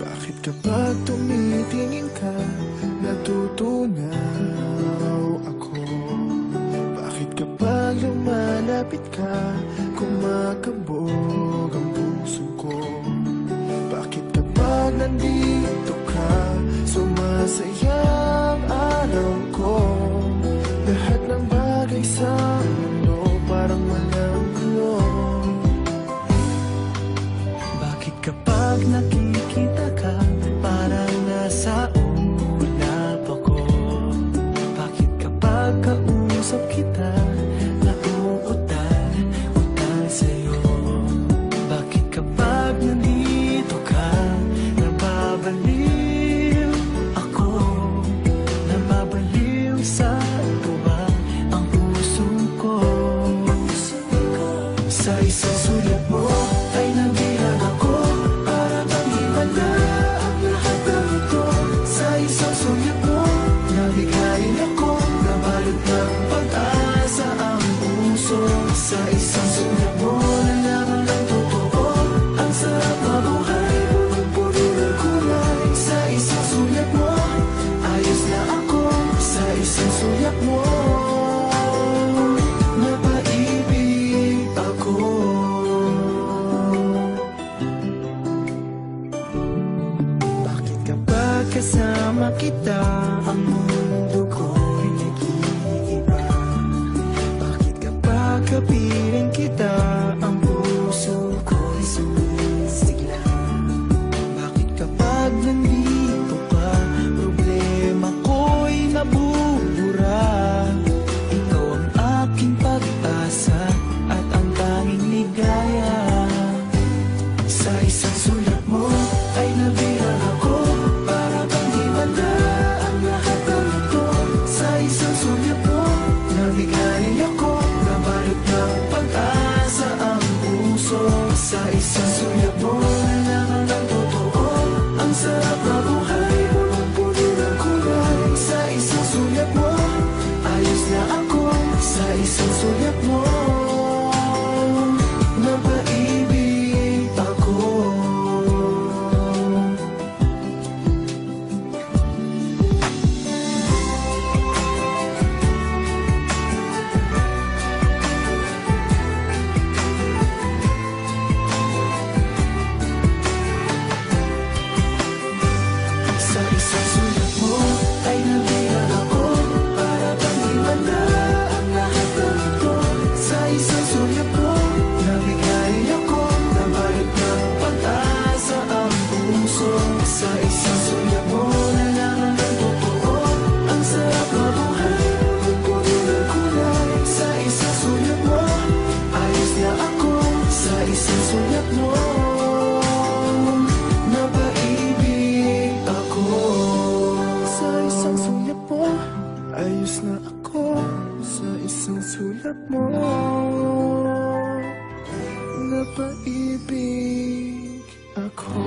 Bakit kapag tumitingin ka, natutunaw ako? Bakit kapag lumalapit ka, kumakabog ang puso ko? Bakit kapag nandito ka, sumasaya ang araw ko? Lahat ng bagay sa mundo parang walang gulo. Bakit kapag nakikita ka, parang nasa ulap ako? Bakit kapag kausap kita, nauutal-utal sa'yo? Bakit kapag nandito ka, nababaliw ako? Nababaliw sa tuwa ang puso ko. Sa isang sulat mo ay nabilang ako, para bang himala ang lahat ng ito. Sa isang sulat mo, nabigayin ako, nabalot ng pag-asa ang puso. Sa isang sulat mo, nalaman ng totoo, ang sarap mabuhay, punong-puno ng kulay. Sa isang sulat mo, ayos na ako. Sa isang sulat mo, napaibig ako. Bakit kapag kasama kita, ang mundo ko'y nag-iiba? Bakit kapag kapiling kita, ang puso ko'y sumisigla? Bakit kapag nandito ka, problema ko'y nabubura? Ikaw ang aking pag-asa at ang tanging ligaya. Sa isang sulat mo ay nabilang ako, para bang himala ang lahat ng ito. Sa isang sulat mo, nabigayin ako, nabalot ng pag-asa ang puso. Sa isang sulat mo, nalaman ng totoo, ang sarap mabuhay, punong-puno ng kulay. Sa isang sulat mo, ayos na ako. Sa isang sulat mo, napaibig ako. Sa isang sulat mo ay nabilang ako, para bang himala ang lahat ng ito. Sa isang sulat mo, nabigayin ako, nabalot ng pag-asa ang puso. Sa isang sulat mo, nalaman ng totoo, ang sarap mabuhay, punong-puno ng kulay. Sa isang sulat mo, ayos na ako. Sa isang sulat mo, napaibig ako. Sa isang sulat mo, ayos na ako. Sa isang sulat mo, napaibig ako.